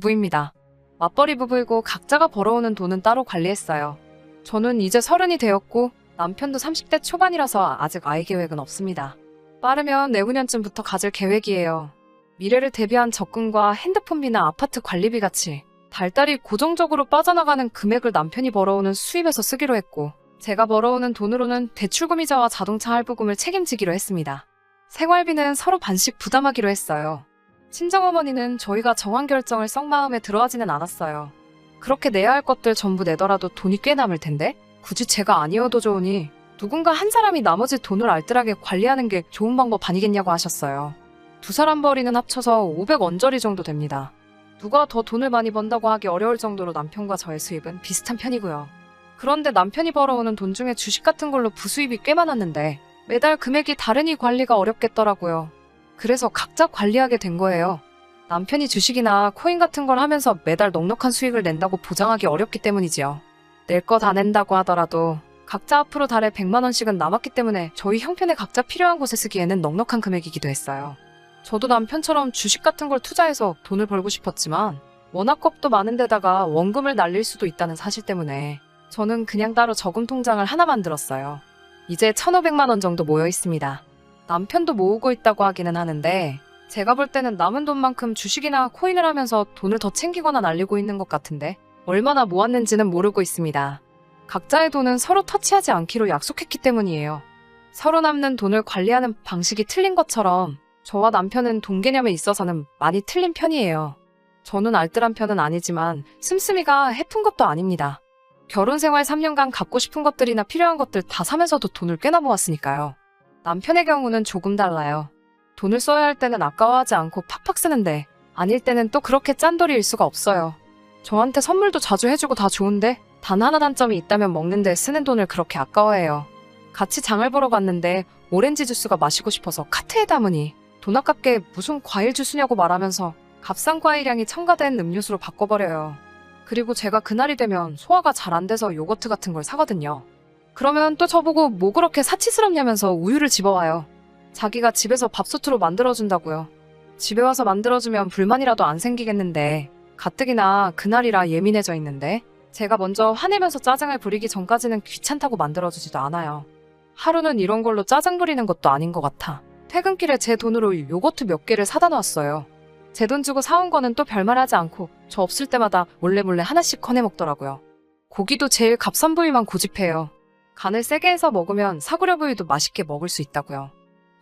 부부입니다. 맞벌이 부부이고 각자가 벌어오는 돈은 따로 관리했어요. 저는 이제 30이 되었고 남편도 30대 초반이라서 아직 아이 계획은 없습니다. 빠르면 내후년쯤부터 가질 계획이에요. 미래를 대비한 적금과 핸드폰비나 아파트 관리비 같이 달달이 고정적으로 빠져나가는 금액을 남편이 벌어오는 수입에서 쓰기로 했고, 제가 벌어오는 돈으로는 대출금이자와 자동차 할부금을 책임지기로 했습니다. 생활비는 서로 반씩 부담하기로 했어요. 친정어머니는 저희가 정한 결정을 썩 마음에 들어하지는 않았어요. 그렇게 내야 할 것들 전부 내더라도 돈이 꽤 남을 텐데 굳이 제가 아니어도 좋으니 누군가 한 사람이 나머지 돈을 알뜰하게 관리하는 게 좋은 방법 아니겠냐고 하셨어요. 두 사람 벌이는 합쳐서 500원저리 정도 됩니다. 누가 더 돈을 많이 번다고 하기 어려울 정도로 남편과 저의 수입은 비슷한 편이고요. 그런데 남편이 벌어오는 돈 중에 주식 같은 걸로 부수입이 꽤 많았는데 매달 금액이 다르니 관리가 어렵겠더라고요. 그래서 각자 관리하게 된 거예요. 남편이 주식이나 코인 같은 걸 하면서 매달 넉넉한 수익을 낸다고 보장하기 어렵기 때문이지요. 낼 거 다 낸다고 하더라도 각자 앞으로 달에 100만 원씩은 남았기 때문에 저희 형편에 각자 필요한 곳에 쓰기에는 넉넉한 금액이기도 했어요. 저도 남편처럼 주식 같은 걸 투자해서 돈을 벌고 싶었지만 워낙 겁도 많은 데다가 원금을 날릴 수도 있다는 사실 때문에 저는 그냥 따로 저금 통장을 하나 만들었어요. 이제 1,500만 원 정도 모여 있습니다. 남편도 모으고 있다고 하기는 하는데 제가 볼 때는 남은 돈만큼 주식이나 코인을 하면서 돈을 더 챙기거나 날리고 있는 것 같은데 얼마나 모았는지는 모르고 있습니다. 각자의 돈은 서로 터치하지 않기로 약속했기 때문이에요. 서로 남는 돈을 관리하는 방식이 틀린 것처럼 저와 남편은 돈 개념에 있어서는 많이 틀린 편이에요. 저는 알뜰한 편은 아니지만 씀씀이가 해픈 것도 아닙니다. 결혼 생활 3년간 갖고 싶은 것들이나 필요한 것들 다 사면서도 돈을 꽤나 모았으니까요. 남편의 경우는 조금 달라요. 돈을 써야 할 때는 아까워하지 않고 팍팍 쓰는데 아닐 때는 또 그렇게 짠돌이일 수가 없어요. 저한테 선물도 자주 해주고 다 좋은데 단 하나 단점이 있다면 먹는 데 쓰는 돈을 그렇게 아까워해요. 같이 장을 보러 갔는데 오렌지 주스가 마시고 싶어서 카트에 담으니 돈 아깝게 무슨 과일 주스냐고 말하면서 값싼 과일향이 첨가된 음료수로 바꿔버려요. 그리고 제가 그날이 되면 소화가 잘 안 돼서 요거트 같은 걸 사거든요. 그러면 또 저보고 뭐 그렇게 사치스럽냐면서 우유를 집어와요. 자기가 집에서 밥솥으로 만들어준다고요. 집에 와서 만들어주면 불만이라도 안 생기겠는데 가뜩이나 그날이라 예민해져 있는데 제가 먼저 화내면서 짜증을 부리기 전까지는 귀찮다고 만들어주지도 않아요. 하루는 이런 걸로 짜증 부리는 것도 아닌 것 같아. 퇴근길에 제 돈으로 요거트 몇 개를 사다 놨어요. 제 돈 주고 사온 거는 또 별말 하지 않고 저 없을 때마다 몰래 하나씩 꺼내 먹더라고요. 고기도 제일 값싼 부위만 고집해요. 간을 세게 해서 먹으면 사구려 부위도 맛있게 먹을 수 있다고요.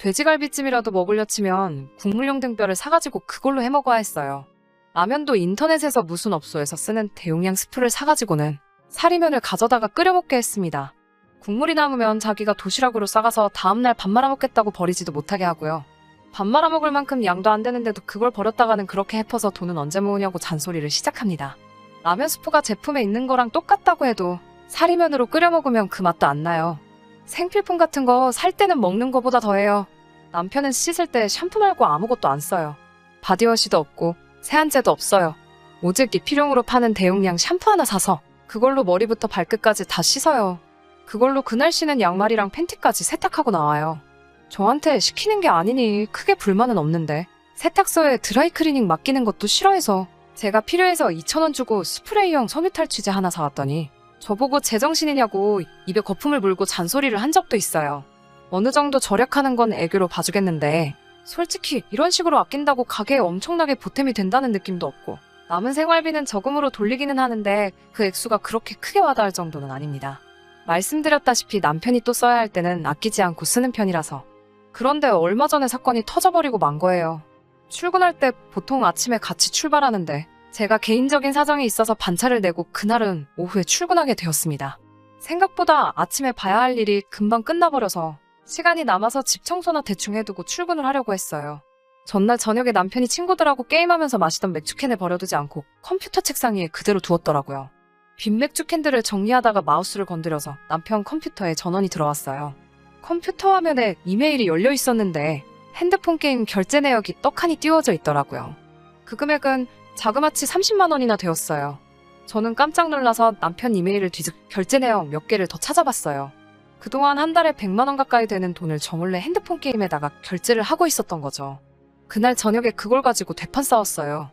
돼지갈비찜이라도 먹으려 치면 국물용 등뼈를 사가지고 그걸로 해먹어야 했어요. 라면도 인터넷에서 무슨 업소에서 쓰는 대용량 스프를 사가지고는 사리면을 가져다가 끓여 먹게 했습니다. 국물이 남으면 자기가 도시락으로 싸가서 다음날 밥 말아먹겠다고 버리지도 못하게 하고요. 밥 말아먹을 만큼 양도 안 되는데도 그걸 버렸다가는 그렇게 해퍼서 돈은 언제 모으냐고 잔소리를 시작합니다. 라면 스프가 제품에 있는 거랑 똑같다고 해도 사리면으로 끓여 먹으면 그 맛도 안 나요. 생필품 같은 거 살 때는 먹는 거보다 더해요. 남편은 씻을 때 샴푸 말고 아무것도 안 써요. 바디워시도 없고 세안제도 없어요. 오직 리필용으로 파는 대용량 샴푸 하나 사서 그걸로 머리부터 발끝까지 다 씻어요. 그걸로 그날 신은 양말이랑 팬티까지 세탁하고 나와요. 저한테 시키는 게 아니니 크게 불만은 없는데 세탁소에 드라이클리닝 맡기는 것도 싫어해서 제가 필요해서 2,000원 주고 스프레이용 섬유탈취제 하나 사왔더니 저보고 제정신이냐고 입에 거품을 물고 잔소리를 한 적도 있어요. 어느 정도 절약하는 건 애교로 봐주겠는데 솔직히 이런 식으로 아낀다고 가게에 엄청나게 보탬이 된다는 느낌도 없고 남은 생활비는 저금으로 돌리기는 하는데 그 액수가 그렇게 크게 와닿을 정도는 아닙니다. 말씀드렸다시피 남편이 또 써야 할 때는 아끼지 않고 쓰는 편이라서. 그런데 얼마 전에 사건이 터져버리고 만 거예요. 출근할 때 보통 아침에 같이 출발하는데 제가 개인적인 사정이 있어서 반차를 내고 그날은 오후에 출근하게 되었습니다. 생각보다 아침에 봐야 할 일이 금방 끝나버려서 시간이 남아서 집 청소나 대충 해두고 출근을 하려고 했어요. 전날 저녁에 남편이 친구들하고 게임하면서 마시던 맥주캔을 버려두지 않고 컴퓨터 책상 위에 그대로 두었더라고요. 빈 맥주캔들을 정리하다가 마우스를 건드려서 남편 컴퓨터에 전원이 들어왔어요. 컴퓨터 화면에 이메일이 열려 있었는데 핸드폰 게임 결제 내역이 떡하니 띄워져 있더라고요. 그 금액은 자그마치 30만 원이나 되었어요. 저는 깜짝 놀라서 남편 이메일을 뒤적 결제 내역 몇 개를 더 찾아봤어요. 그동안 한 달에 100만 원 가까이 되는 돈을 저 몰래 핸드폰 게임에다가 결제를 하고 있었던 거죠. 그날 저녁에 그걸 가지고 대판 싸웠어요.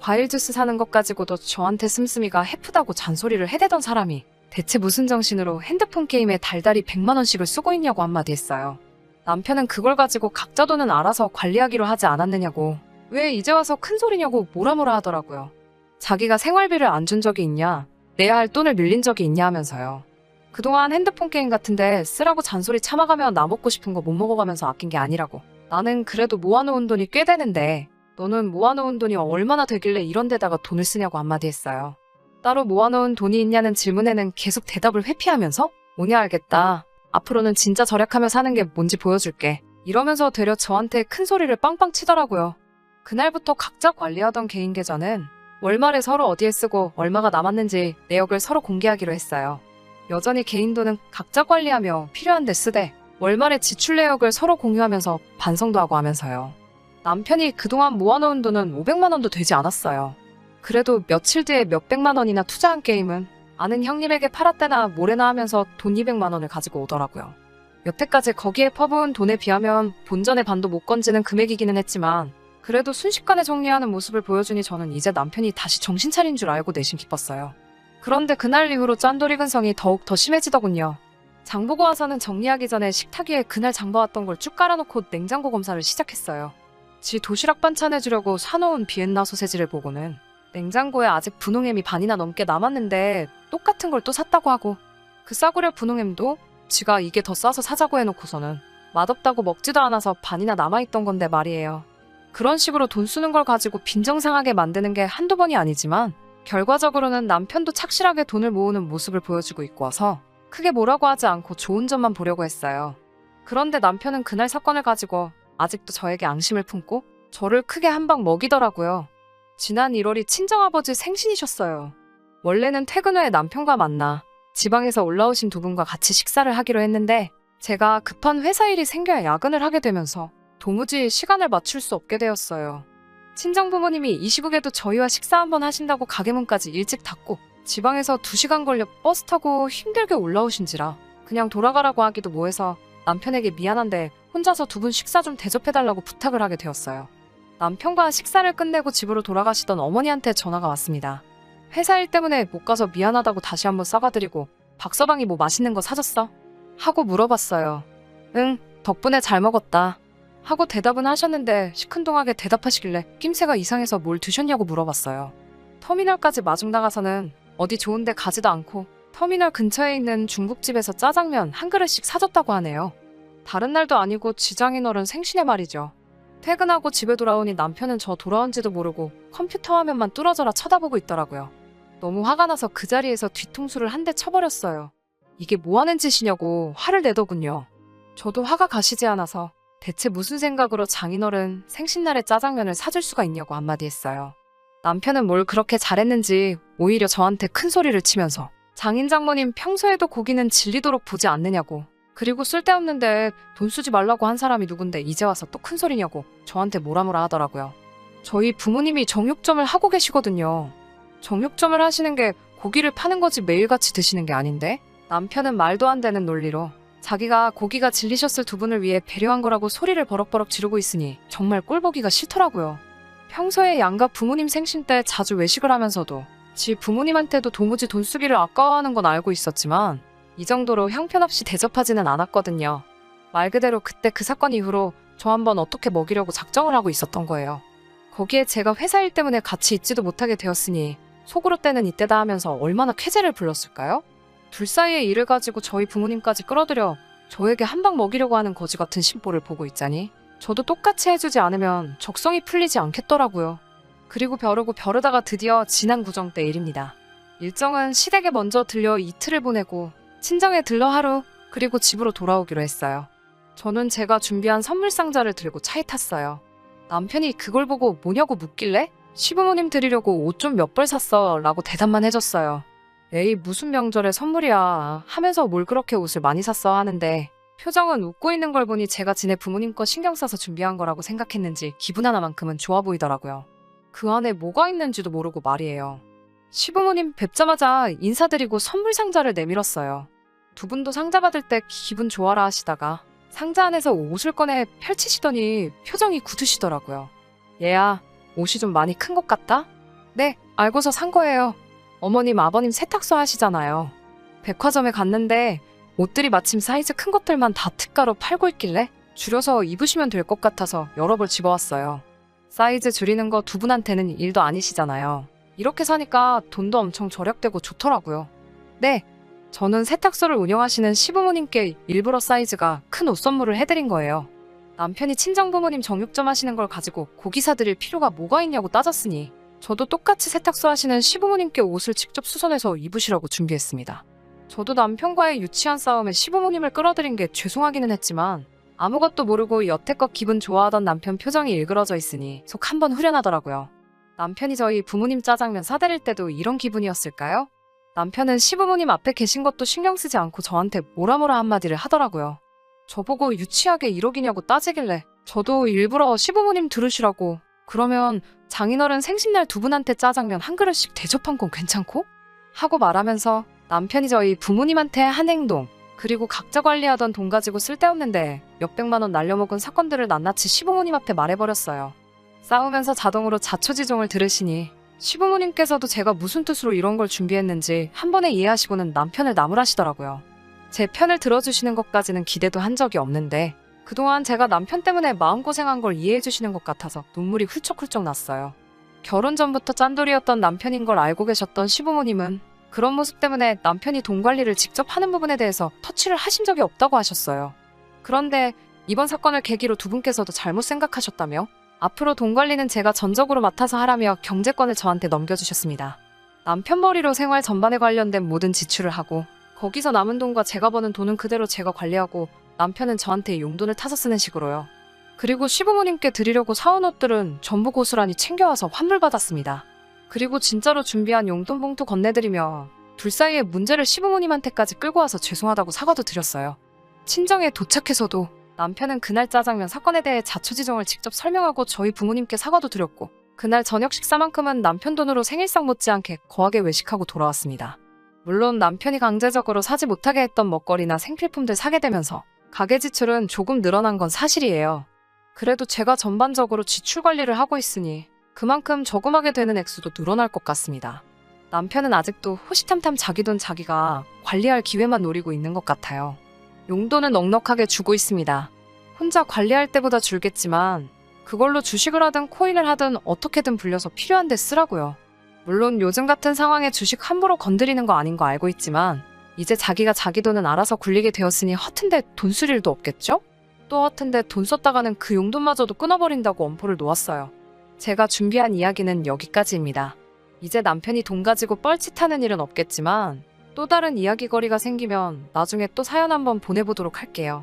과일 주스 사는 것 가지고도 저한테 씀씀이가 해프다고 잔소리를 해대던 사람이 대체 무슨 정신으로 핸드폰 게임에 달달이 100만 원씩을 쓰고 있냐고 한마디 했어요. 남편은 그걸 가지고 각자 돈은 알아서 관리하기로 하지 않았느냐고, 왜 이제 와서 큰 소리냐고 뭐라 하더라고요. 자기가 생활비를 안 준 적이 있냐, 내야 할 돈을 밀린 적이 있냐 하면서요. 그동안 핸드폰 게임 같은데 쓰라고 잔소리 참아가며 나 먹고 싶은 거 못 먹어가면서 아낀 게 아니라고. 나는 그래도 모아놓은 돈이 꽤 되는데 너는 모아놓은 돈이 얼마나 되길래 이런 데다가 돈을 쓰냐고 한마디 했어요. 따로 모아놓은 돈이 있냐는 질문에는 계속 대답을 회피하면서 뭐냐 알겠다. 앞으로는 진짜 절약하며 사는 게 뭔지 보여줄게. 이러면서 되려 저한테 큰 소리를 빵빵 치더라고요. 그날부터 각자 관리하던 개인 계좌는 월말에 서로 어디에 쓰고 얼마가 남았는지 내역을 서로 공개하기로 했어요. 여전히 개인 돈은 각자 관리하며 필요한 데 쓰되 월말에 지출 내역을 서로 공유하면서 반성도 하고 하면서요. 남편이 그동안 모아놓은 돈은 500만 원도 되지 않았어요. 그래도 며칠 뒤에 몇백만 원이나 투자한 게임은 아는 형님에게 팔았대나 뭐래나 하면서 돈 200만 원을 가지고 오더라고요. 여태까지 거기에 퍼부은 돈에 비하면 본전의 반도 못 건지는 금액이기는 했지만 그래도 순식간에 정리하는 모습을 보여주니 저는 이제 남편이 다시 정신 차린 줄 알고 내심 기뻤어요. 그런데 그날 이후로 짠돌이 근성이 더욱 더 심해지더군요. 장 보고 와서는 정리하기 전에 식탁 위에 그날 장 봐왔던 걸 쭉 깔아놓고 냉장고 검사를 시작했어요. 지 도시락 반찬 해주려고 사놓은 비엔나 소세지를 보고는 냉장고에 아직 분홍햄이 반이나 넘게 남았는데 똑같은 걸 또 샀다고 하고, 그 싸구려 분홍햄도 지가 이게 더 싸서 사자고 해놓고서는 맛없다고 먹지도 않아서 반이나 남아있던 건데 말이에요. 그런 식으로 돈 쓰는 걸 가지고 빈정상하게 만드는 게 한두 번이 아니지만 결과적으로는 남편도 착실하게 돈을 모으는 모습을 보여주고 있고 와서 크게 뭐라고 하지 않고 좋은 점만 보려고 했어요. 그런데 남편은 그날 사건을 가지고 아직도 저에게 앙심을 품고 저를 크게 한 방 먹이더라고요. 지난 1월이 친정아버지 생신이셨어요. 원래는 퇴근 후에 남편과 만나 지방에서 올라오신 두 분과 같이 식사를 하기로 했는데 제가 급한 회사 일이 생겨야 야근을 하게 되면서 도무지 시간을 맞출 수 없게 되었어요. 친정부모님이 이 시국에도 저희와 식사 한번 하신다고 가게 문까지 일찍 닫고 지방에서 2시간 걸려 버스 타고 힘들게 올라오신지라 그냥 돌아가라고 하기도 뭐해서 남편에게 미안한데 혼자서 두 분 식사 좀 대접해달라고 부탁을 하게 되었어요. 남편과 식사를 끝내고 집으로 돌아가시던 어머니한테 전화가 왔습니다. 회사 일 때문에 못 가서 미안하다고 다시 한번 사과드리고 박서방이 뭐 맛있는 거 사줬어? 하고 물어봤어요. 응, 덕분에 잘 먹었다. 하고 대답은 하셨는데 시큰둥하게 대답하시길래 낌새가 이상해서 뭘 드셨냐고 물어봤어요. 터미널까지 마중 나가서는 어디 좋은 데 가지도 않고 터미널 근처에 있는 중국집에서 짜장면 한 그릇씩 사줬다고 하네요. 다른 날도 아니고 지장인어른 생신에 말이죠. 퇴근하고 집에 돌아오니 남편은 저 돌아온지도 모르고 컴퓨터 화면만 뚫어져라 쳐다보고 있더라고요. 너무 화가 나서 그 자리에서 뒤통수를 한 대 쳐버렸어요. 이게 뭐하는 짓이냐고 화를 내더군요. 저도 화가 가시지 않아서 대체 무슨 생각으로 장인어른 생신날에 짜장면을 사줄 수가 있냐고 한마디 했어요. 남편은 뭘 그렇게 잘했는지 오히려 저한테 큰 소리를 치면서 장인 장모님 평소에도 고기는 질리도록 보지 않느냐고, 그리고 쓸데없는데 돈 쓰지 말라고 한 사람이 누군데 이제 와서 또 큰 소리냐고 저한테 뭐라 하더라고요. 저희 부모님이 정육점을 하고 계시거든요. 정육점을 하시는 게 고기를 파는 거지 매일같이 드시는 게 아닌데, 남편은 말도 안 되는 논리로 자기가 고기가 질리셨을 두 분을 위해 배려한 거라고 소리를 버럭버럭 지르고 있으니 정말 꼴보기가 싫더라고요. 평소에 양가 부모님 생신 때 자주 외식을 하면서도 지 부모님한테도 도무지 돈 쓰기를 아까워하는 건 알고 있었지만 이 정도로 형편없이 대접하지는 않았거든요. 말 그대로 그때 그 사건 이후로 저 한번 어떻게 먹이려고 작정을 하고 있었던 거예요. 거기에 제가 회사 일 때문에 같이 있지도 못하게 되었으니 속으로 때는 이때다 하면서 얼마나 쾌재를 불렀을까요? 둘 사이의 일을 가지고 저희 부모님까지 끌어들여 저에게 한 방 먹이려고 하는 거지 같은 심보를 보고 있자니 저도 똑같이 해주지 않으면 적성이 풀리지 않겠더라고요. 그리고 벼르고 벼르다가 드디어 지난 구정 때 일입니다. 일정은 시댁에 먼저 들려 이틀을 보내고 친정에 들러 하루, 그리고 집으로 돌아오기로 했어요. 저는 제가 준비한 선물 상자를 들고 차에 탔어요. 남편이 그걸 보고 뭐냐고 묻길래 시부모님 드리려고 옷 좀 몇 벌 샀어 라고 대답만 해줬어요. 에이 무슨 명절에 선물이야 하면서 뭘 그렇게 옷을 많이 샀어 하는데 표정은 웃고 있는 걸 보니 제가 지네 부모님 거 신경 써서 준비한 거라고 생각했는지 기분 하나만큼은 좋아 보이더라고요. 그 안에 뭐가 있는지도 모르고 말이에요. 시부모님 뵙자마자 인사드리고 선물 상자를 내밀었어요. 두 분도 상자 받을 때 기분 좋아라 하시다가 상자 안에서 옷을 꺼내 펼치시더니 표정이 굳으시더라고요. 얘야, 옷이 좀 많이 큰 것 같다? 네, 알고서 산 거예요. 어머님, 아버님 세탁소 하시잖아요. 백화점에 갔는데 옷들이 마침 사이즈 큰 것들만 다 특가로 팔고 있길래 줄여서 입으시면 될 것 같아서 여러 벌 집어왔어요. 사이즈 줄이는 거 두 분한테는 일도 아니시잖아요. 이렇게 사니까 돈도 엄청 절약되고 좋더라고요. 네, 저는 세탁소를 운영하시는 시부모님께 일부러 사이즈가 큰 옷 선물을 해드린 거예요. 남편이 친정부모님 정육점 하시는 걸 가지고 고기 사드릴 필요가 뭐가 있냐고 따졌으니 저도 똑같이 세탁소 하시는 시부모님께 옷을 직접 수선해서 입으시라고 준비했습니다. 저도 남편과의 유치한 싸움에 시부모님을 끌어들인 게 죄송하기는 했지만 아무것도 모르고 여태껏 기분 좋아하던 남편 표정이 일그러져 있으니 속 한번 후련하더라고요. 남편이 저희 부모님 짜장면 사드릴 때도 이런 기분이었을까요? 남편은 시부모님 앞에 계신 것도 신경 쓰지 않고 저한테 뭐라 한마디를 하더라고요. 저보고 유치하게 1억이냐고 따지길래 저도 일부러 시부모님 들으시라고 그러면 장인어른 생신날 두 분한테 짜장면 한 그릇씩 대접한 건 괜찮고? 하고 말하면서 남편이 저희 부모님한테 한 행동 그리고 각자 관리하던 돈 가지고 쓸데없는데 몇백만 원 날려먹은 사건들을 낱낱이 시부모님 앞에 말해버렸어요. 싸우면서 자동으로 자초지종을 들으시니 시부모님께서도 제가 무슨 뜻으로 이런 걸 준비했는지 한 번에 이해하시고는 남편을 나무라시더라고요. 제 편을 들어주시는 것까지는 기대도 한 적이 없는데 그동안 제가 남편 때문에 마음고생한 걸 이해해주시는 것 같아서 눈물이 훌쩍훌쩍 났어요. 결혼 전부터 짠돌이였던 남편인 걸 알고 계셨던 시부모님은 그런 모습 때문에 남편이 돈 관리를 직접 하는 부분에 대해서 터치를 하신 적이 없다고 하셨어요. 그런데 이번 사건을 계기로 두 분께서도 잘못 생각하셨다며 앞으로 돈 관리는 제가 전적으로 맡아서 하라며 경제권을 저한테 넘겨주셨습니다. 남편 머리로 생활 전반에 관련된 모든 지출을 하고 거기서 남은 돈과 제가 버는 돈은 그대로 제가 관리하고 남편은 저한테 용돈을 타서 쓰는 식으로요. 그리고 시부모님께 드리려고 사온 옷들은 전부 고스란히 챙겨와서 환불받았습니다. 그리고 진짜로 준비한 용돈 봉투 건네드리며 둘 사이의 문제를 시부모님한테까지 끌고 와서 죄송하다고 사과도 드렸어요. 친정에 도착해서도 남편은 그날 짜장면 사건에 대해 자초지종을 직접 설명하고 저희 부모님께 사과도 드렸고 그날 저녁 식사만큼은 남편 돈으로 생일상 못지않게 거하게 외식하고 돌아왔습니다. 물론 남편이 강제적으로 사지 못하게 했던 먹거리나 생필품들 사게 되면서 가계 지출은 조금 늘어난 건 사실이에요. 그래도 제가 전반적으로 지출 관리를 하고 있으니 그만큼 저금하게 되는 액수도 늘어날 것 같습니다. 남편은 아직도 호시탐탐 자기 돈 자기가 관리할 기회만 노리고 있는 것 같아요. 용돈은 넉넉하게 주고 있습니다. 혼자 관리할 때보다 줄겠지만 그걸로 주식을 하든 코인을 하든 어떻게든 불려서 필요한 데 쓰라고요. 물론 요즘 같은 상황에 주식 함부로 건드리는 거 아닌 거 알고 있지만 이제 자기가 자기 돈은 알아서 굴리게 되었으니 허튼데 돈 쓸 일도 없겠죠? 또 허튼데 돈 썼다가는 그 용돈마저도 끊어버린다고 엄포를 놓았어요. 제가 준비한 이야기는 여기까지입니다. 이제 남편이 돈 가지고 뻘짓하는 일은 없겠지만 또 다른 이야기거리가 생기면 나중에 또 사연 한번 보내보도록 할게요.